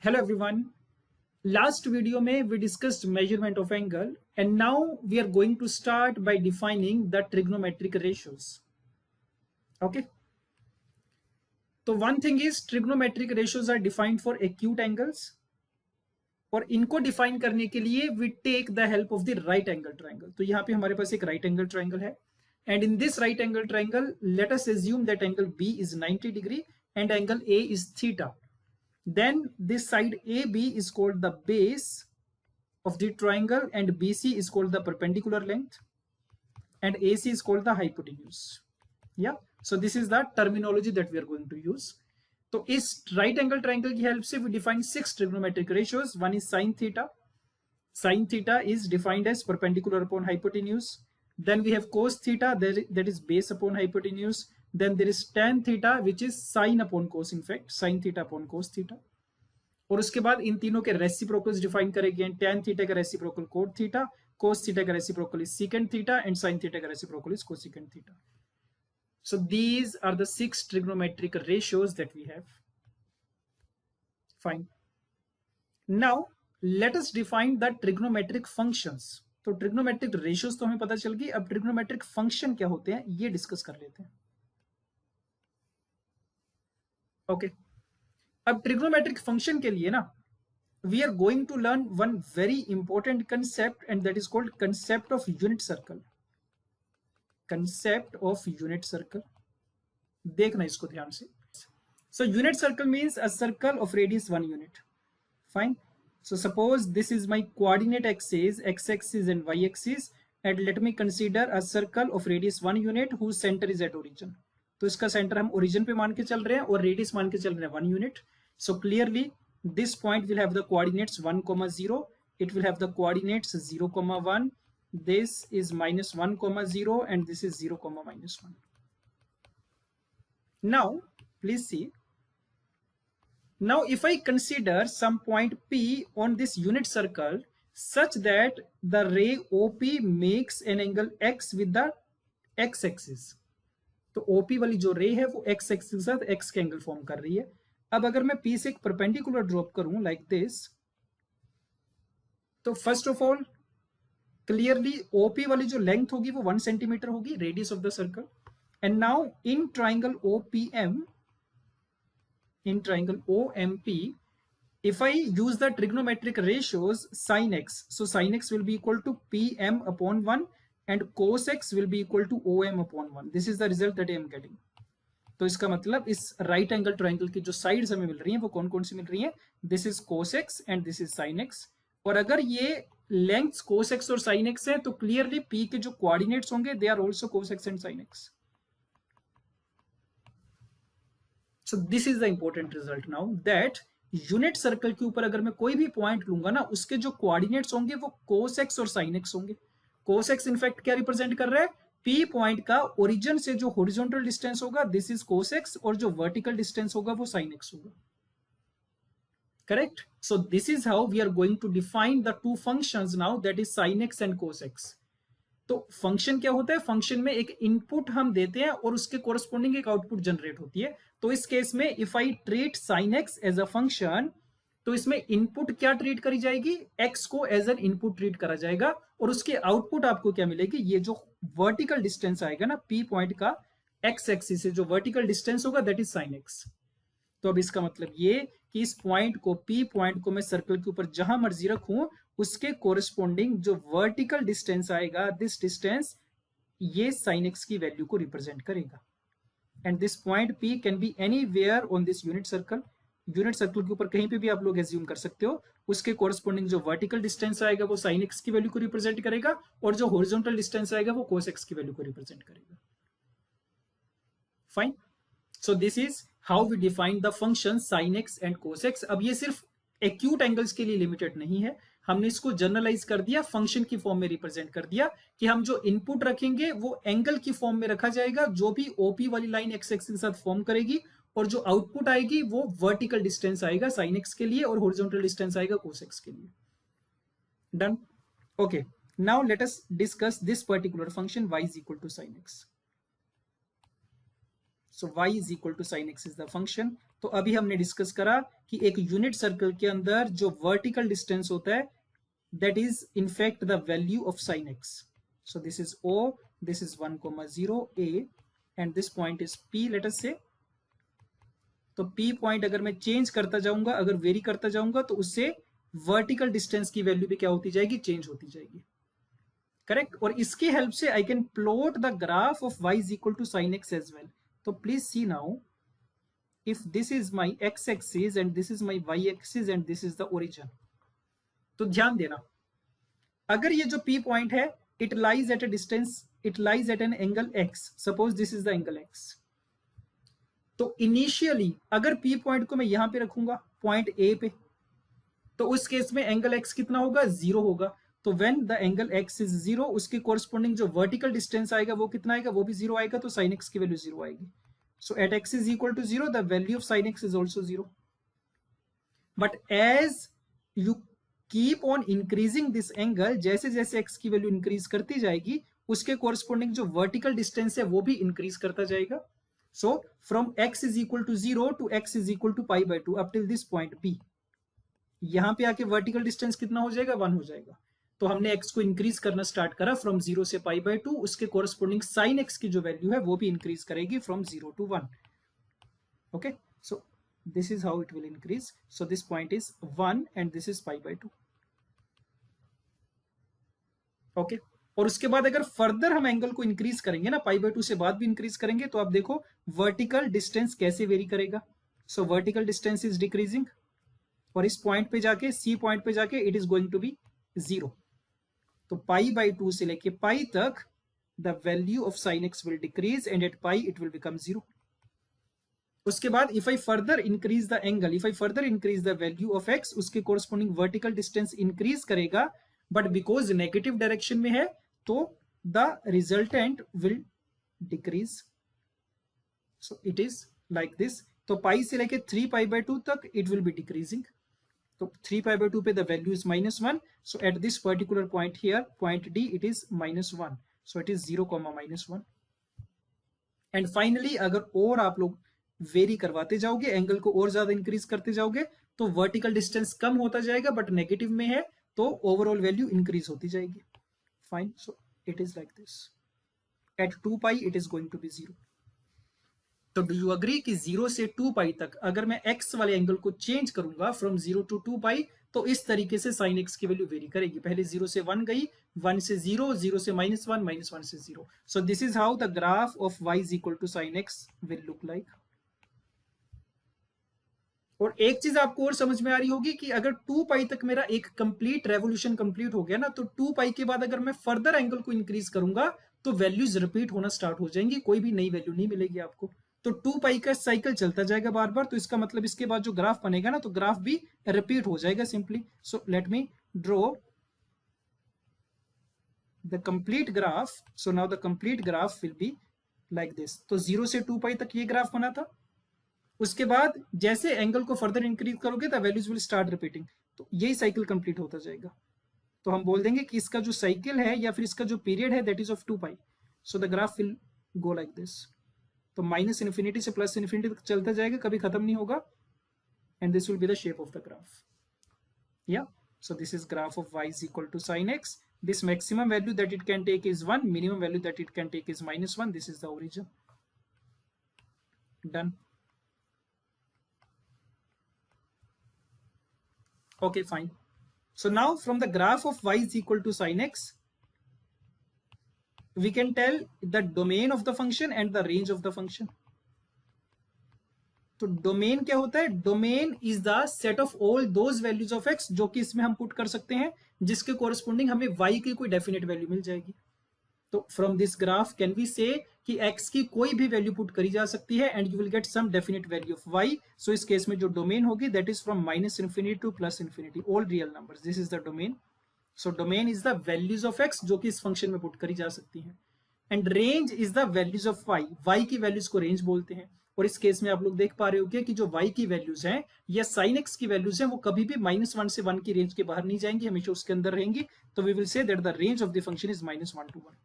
Hello everyone. Last video में we discussed measurement of angle and now we are going to start by defining the trigonometric ratios. Okay. तो one thing is trigonometric ratios are defined for acute angles और इनको define करने के लिए we take the help of the right angle triangle. तो यहाँ पे हमारे पास एक right angle triangle है and in this right angle triangle let us assume that angle B is 90 degree and angle A is theta. Then this side AB is called the base of the triangle and BC is called the perpendicular length and AC is called the hypotenuse. Yeah, so this is the terminology that we are going to use. तो इस right angle triangle की help से we define 6 trigonometric ratios. One is sin theta. Sin theta is defined as perpendicular upon hypotenuse. Then we have cos theta, that is base upon hypotenuse. Then there is tan theta, which is sin upon cos, in fact, sin theta upon cos theta. और उसके बाद इन तीनों के reciprocals define करेंगे. tan theta का reciprocal cot theta, cos theta का reciprocal is secant theta and sin theta का reciprocal is cosecant theta. So these are the 6 trigonometric ratios that we have. Fine. Now let us define the trigonometric functions. तो trigonometric ratios तो हमें पता चल गई. अब trigonometric function क्या होते हैं ये डिस्कस कर लेते हैं. ओके. अब ट्रिग्नोमेट्रिक फंक्शन के लिए ना we are going to learn one very important concept and that is called concept of unit circle. Concept of unit circle. देखना इसको ध्यान से. So unit circle means a circle of radius 1 unit. Fine. So suppose this is my coordinate axis, x-axis and y-axis, and let me consider a circle of radius 1 unit whose center is at origin. तो इसका centre हम origin पे मान के चल रहे हैं और रेडियस मान के चल रहे हैं 1 unit. So clearly this point will have the coordinates 1, 0. It will have the coordinates 0, 1. This is minus 1, 0 and this is 0, minus 1. Now please see. Now if I consider some point P on this unit circle such that the ray OP makes an angle X with the x-axis. तो OP वाली जो रे है वो x-axis के साथ x के angle form कर रही है. अब अगर मैं P से एक परपेंडिकुलर ड्रॉप करूं लाइक दिस, तो first of all clearly OP वाली जो लेंथ होगी वो 1 सेंटीमीटर होगी, radius of the circle. And now in triangle OPM, in triangle OMP, if I use the trigonometric ratios sin x, so sin x will be equal to PM upon 1 and cos x will be equal to OM upon 1. This is the result that I am getting. तो इसका मतलब इस right angle triangle की जो sides हमें मिल रही हैं वो कौन कौन सी मिल रही हैं. This is cos x and this is sin x. और अगर ये लेंथ्स cos x और sin x है तो क्लियरली P के जो कोऑर्डिनेट्स होंगे they are also cos x and sin x. So this is the important result now that unit circle के ऊपर अगर मैं कोई भी पॉइंट लूंगा ना उसके जो कोऑर्डिनेट्स होंगे वो cos x और sin x होंगे. cos x इनफैक्ट क्या रिप्रेजेंट कर रहा है, P पॉइंट का ओरिजिन से जो हॉरिजॉन्टल डिस्टेंस होगा दिस इज cos x और जो वर्टिकल डिस्टेंस होगा वो sin x होगा. Correct. So this is how we are going to define the two functions now, that is sin x and cos x. तो function क्या होता है, फंक्शन में एक इनपुट हम देते हैं और उसके कोरस्पॉन्डिंग एक आउटपुट जनरेट होती है. तो इस केस में if I treat sin x as a function तो इसमें इनपुट क्या ट्रीट करी जाएगी, x को एज एन इनपुट ट्रीट करा जाएगा और उसके आउटपुट आपको क्या मिलेगी, ये जो वर्टिकल डिस्टेंस आएगा ना P पॉइंट का x एक्सिस से जो वर्टिकल डिस्टेंस होगा दैट इज sin x. तो अब इसका मतलब ये कि इस पॉइंट को P पॉइंट को मैं सर्कल के ऊपर जहां मर्जी रखूं उसके कोरिस्पोंडिंग जो वर्टिकल डिस्टेंस आएगा दिस डिस्टेंस ये sin x की वैल्यू को रिप्रेजेंट करेगा. And this point P can be anywhere on this unit circle. Unit circle के ऊपर कहीं पे भी आप लोग एज्यूम कर सकते हो. उसके कोरिस्पोंडिंग जो वर्टिकल डिस्टेंस आएगा वो sin x की वैल्यू को रिप्रेजेंट करेगा और जो हॉरिजॉन्टल डिस्टेंस आएगा वो cos x की वैल्यू को रिप्रेजेंट करेगा. Fine. So this is how we define the function sin x and cos x. अब ये सिर्फ एक्यूट एंगल्स के लिए लिमिटेड नहीं है, हमने इसको जनरलाइज कर दिया, फंक्शन की फॉर्म में रिप्रेजेंट कर दिया कि हम जो इनपुट रखेंगे वो एंगल की फॉर्म में रखा जाएगा जो भी ओपी वाली लाइन एक्स एक्सिस के साथ फॉर्म करेगी और जो आउटपुट आएगी वो वर्टिकल डिस्टेंस आएगा sin x के लिए और हॉरिजॉन्टल डिस्टेंस आएगा cos x के लिए. Done. Okay. Now let us discuss this particular function y is equal to sin x. So y is equal to sine x is the function. तो अभी हमने discuss करा कि एक यूनिट सर्कल के अंदर जो वर्टिकल डिस्टेंस होता है that is in fact the value of sin x. So this is O, this is 1 comma 0 A, and this point is P, let us say. तो P पॉइंट अगर मैं change करता जाऊंगा, अगर वेरी करता जाऊंगा, तो उससे वर्टिकल डिस्टेंस की वैल्यू भी क्या होती जाएगी, चेंज होती जाएगी। करेक्ट। और इसकी हेल्प से I can plot the graph of y is equal to sine x as well. तो please see now, if this is my x axis and this is my y axis and this is the origin, तो ध्यान देना, अगर ये जो P point है, it lies at a distance, it lies at an angle x, suppose this is the angle x। तो initially अगर P point को मैं यहां पे रखूंगा पॉइंट A पे, तो उस केस में एंगल x कितना होगा, 0 होगा। तो when the angle x is 0, उसके कोरस्पोंडिंग जो वर्टिकल डिस्टेंस आएगा वो कितना आएगा, वो भी 0 आएगा। तो साइन x की वैल्यू 0 आएगी। So at x is equal to 0, the value of sine x is also 0। But as you keep on increasing this angle, जैसे जैसे x की वैल्यू इंक्रीज करती जाएगी, उसके कोरस्पोंडिंग जो वर्टिकल डिस्टेंस है वो भी इंक्रीज करता जाएगा। So from x is equal to 0 to x is equal to pi by 2 up till this point P, यहां पे आके वर्टिकल डिस्टेंस कितना हो जाएगा, 1 हो जाएगा। तो हमने x को इंक्रीज करना स्टार्ट करा फ्रॉम 0 से पाई बाय 2, उसके कोरस्पोंडिंग साइन x की जो वैल्यू है वो भी इंक्रीज करेगी from 0 to 1। Okay, so this is how it will increase. So this point is 1 and this is pi by 2. Okay, और उसके बाद अगर फर्दर हम एंगल को इंक्रीज करेंगे ना, पाई बाय 2 से बाद भी इंक्रीज करेंगे, तो आप देखो वर्टिकल डिस्टेंस कैसे वेरी करेगा। So vertical distance is decreasing, और इस पॉइंट पे जाके, सी पॉइंट पे जाके it is going to be 0। तो पाई बाय 2 से लेके पाई तक the value of sine x will decrease and at pi it will become 0। उसके बाद if I further increase the angle, if I further increase the value of x, उसके corresponding vertical distance increase करेगा, but because negative direction में है तो the resultant will decrease. So it is like this. तो पाई से लेके 3 पाई by 2 तक it will be decreasing. तो 3 पाई बाय 2 पे the value is -1। So at this particular point here, point D, it is -1। So it is 0, -1। And finally अगर और आप लोग वेरी करवाते जाओगे, एंगल को और ज्यादा इंक्रीज करते जाओगे, तो वर्टिकल डिस्टेंस कम होता जाएगा, बट नेगेटिव में है तो ओवरऑल वैल्यू इंक्रीज होती जाएगी। Fine, so it is like this. At 2 pi it is going to be 0। तो डू यू अग्री कि 0 से 2 पाई तक अगर मैं x वाले एंगल को चेंज करूंगा फ्रॉम 0 टू 2 पाई, तो इस तरीके से साइन x की वैल्यू वेरी करेगी। पहले 0 से 1 गई, 1 से 0, 0 से -1, -1 से 0। So this is how the graph of y is equal to sine x will look like. और एक चीज आपको और समझ में आ रही होगी कि अगर 2 पाई तक मेरा एक कंप्लीट रेवोल्यूशन कंप्लीट हो गया ना, तो 2 पाई के बाद अगर मैं फर्दर एंगल को इंक्रीज करूंगा तो वैल्यूज रिपीट होना स्टार्ट हो जाएंगी, कोई भी नई वैल्यू नहीं मिलेगी आपको। तो 2 पाई का साइकिल चलता जाएगा बार बार, तो इसका मतलब इसके बाद जो ग्राफ बनेगा ना, तो ग्राफ भी रिपीट हो जाएगा simply. So let me draw the complete graph. So now the complete graph will be like this. तो 0 से 2 पाई तक ये ग्राफ बना था। उसके बाद जैसे एंगल को फर्दर इंक्रीज करोगे the values will start repeating, तो यही साइकिल कंप्लीट होता जाएगा। तो हम बोल देंगे कि इसका जो साइकिल है या फिर इसका जो पीरियड है that is of 2 pi. So the graph will go like this. तो -∞ से +∞ तक चलता जाएगा, कभी खत्म नहीं होगा, and this will be the shape of the graph. Yeah so this is graph of y is equal to sine x। This maximum value that it can take is 1, minimum value that it can take is -1। This is the origin. Done. Okay, fine. So now from the graph of y is equal to sin x, we can tell the domain of the function and the range of the function. तो domain क्या होता है? Domain is the set of all those values of x जो कि इसमें हम put कर सकते हैं, जिसके कोरस्पोंडिंग हमें y की कोई डेफिनेट वैल्यू मिल जाएगी। तो from this graph can we say कि x की कोई भी वैल्यू पुट करी जा सकती है and you will get some definite value of y। So इस केस में जो डोमेन होगी that is from -∞ to +∞, all real numbers, this is the domain. So domain is the values of x जो कि इस फंक्शन में put करी जा सकती हैं, and range is the values of y की वैल्यूज को रेंज बोलते हैं। और इस केस में आप लोग देख पा रहे होंगे कि जो y की वैल्यूज हैं या sin x की वैल्यूज हैं वो कभी भी -1 से 1 की रेंज के बाहर नहीं जाएंगी, हमेशा उसके अंदर रहेंगी। तो we will say that the range of the function is -1 to 1।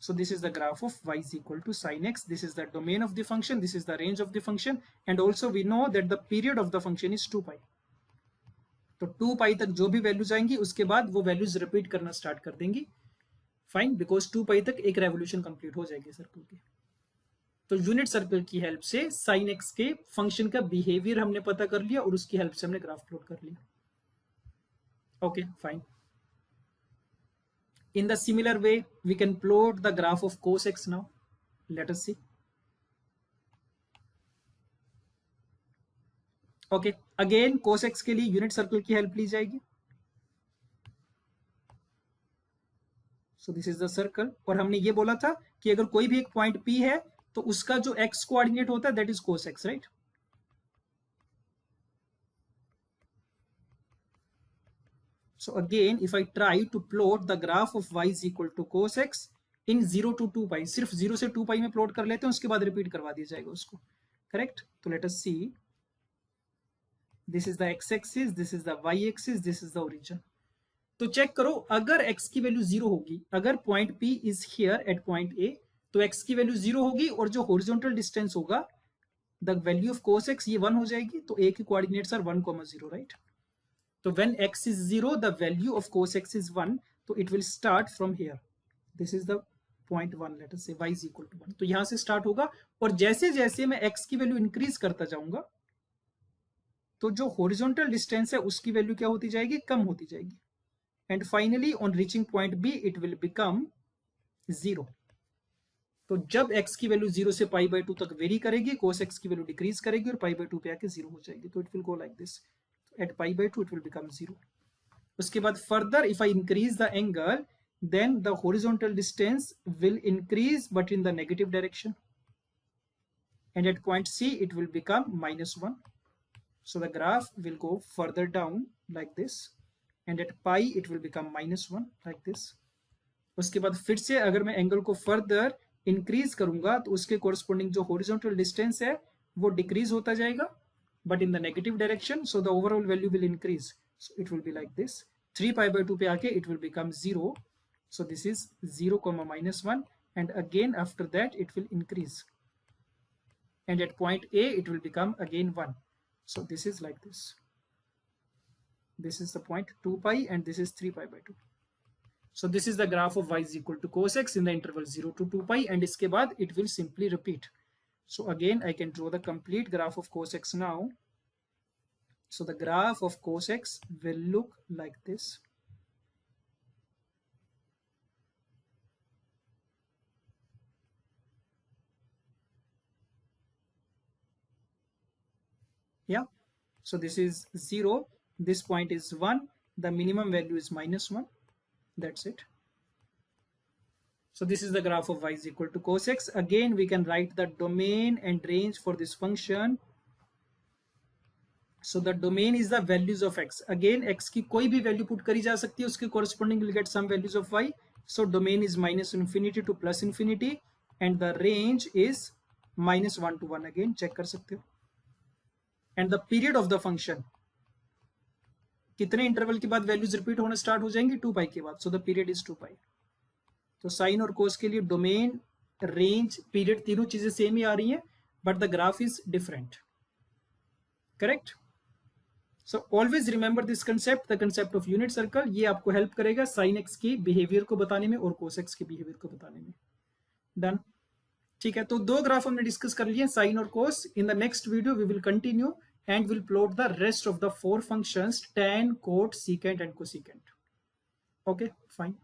So this is the graph of y is equal to sin x. This is the domain of the function. This is the range of the function. And also we know that the period of the function is 2 pi. तो 2 pi तक जो भी values आएंगी उसके बाद वो values repeat करना start कर देंगी. फाइन, बिकॉज 2 pi तक एक रेवोल्यूशन कंप्लीट हो जाएगी सर्कल की. तो यूनिट सर्कल की हेल्प से साइन एक्स के फंक्शन का बिहेवियर हमने पता कर लिया और उसकी हेल्प से हमने ग्राफ प्लॉट कर लिया. Okay fine. In the similar way, we can plot the graph of cos x now. Let us see. Okay, again cos x के लिए यूनिट सर्कल की हेल्प ली जाएगी. So this is the circle. और हमने ये बोला था कि अगर कोई भी एक पॉइंट P है तो उसका जो x कोऑर्डिनेट होता है that is cos x, right? So again, if I try to plot the graph of y is equal to cos x in 0 to 2 pi, सिर्फ 0 से 2 pi में प्लॉट कर लेते हैं, उसके बाद रिपीट करवा दिया जाएगा उसको. करेक्ट. तो let us see. This is the x axis, this is the y axis, this is the origin. तो चेक करो, अगर x की वैल्यू 0 होगी, अगर point P is here at point A, तो x की वैल्यू 0 होगी और जो हॉरिजॉन्टल डिस्टेंस होगा the value of cos x ये 1 हो जाएगी. तो A की coordinates are 1, 0, right. So when x is 0, the value of cos x is 1. So it will start from here. This is the point 1. Let us say y is equal to 1. तो यहां से start होगा और जैसे जैसे मैं x की value increase करता जाऊंगा तो जो हॉरिजॉन्टल डिस्टेंस है उसकी वैल्यू क्या होती जाएगी, कम होती जाएगी. And finally on reaching point B it will become 0. तो जब x की वैल्यू 0 से पाई बाय 2 तक वेरी करेगी, cos x की वैल्यू डिक्रीज करेगी और पाई बाय 2 पे आके 0 हो जाएगी. तो it will go like this. At pi by 2 it will become 0. उसके बाद further if I increase the angle then the horizontal distance will increase but in the negative direction, and at point C it will become -1. So the graph will go further down like this, and at pi it will become -1 like this. उसके बाद फिर से अगर मैं angle को further increase करूंगा तो उसके कोरस्पोंडिंग जो हॉरिजॉन्टल डिस्टेंस है वो डिक्रीज होता जाएगा but in the negative direction, so the overall value will increase. So it will be like this. 3 pi by 2 पे आके it will become 0. So this is 0, -1, and again after that it will increase. And at point A it will become again 1. So this is like this. This is the point 2 pi and this is 3 pi by 2. So this is the graph of y is equal to cos x in the interval 0 to 2 pi, and इसके बाद it will simply repeat. So again I can draw the complete graph of cos x now. So the graph of cos x will look like this. Yeah, so this is 0, this point is 1, the minimum value is -1. That's it. So this is the graph of y is equal to cos x. Again we can write the domain and range for this function. So the domain is the values of x. Again x की कोई भी value put करी जा सकती है, उसके corresponding will get some values of y. So domain is -infinity to +infinity and the range is -1 to 1. Again check कर सकते हो. And the period of the function, कितने इंटरवल के बाद वैल्यूज रिपीट होना स्टार्ट हो जाएंगी, 2 pi के बाद. So the period is 2 pi. तो साइन और कोस के लिए डोमेन, रेंज, पीरियड तीनों चीजें सेम ही आ रही हैं, but the graph is different. Correct. So always remember this concept, the concept of unit circle. ये आपको हेल्प करेगा साइन एक्स की बिहेवियर को बताने में और कोस एक्स के बिहेवियर को बताने में. डन. ठीक है, तो 2 ग्राफ हमने डिस्कस कर लिए, साइन और cos. In the next video we will continue and will plot the rest of the 4 functions tan, cot, secant and cosecant. Okay fine.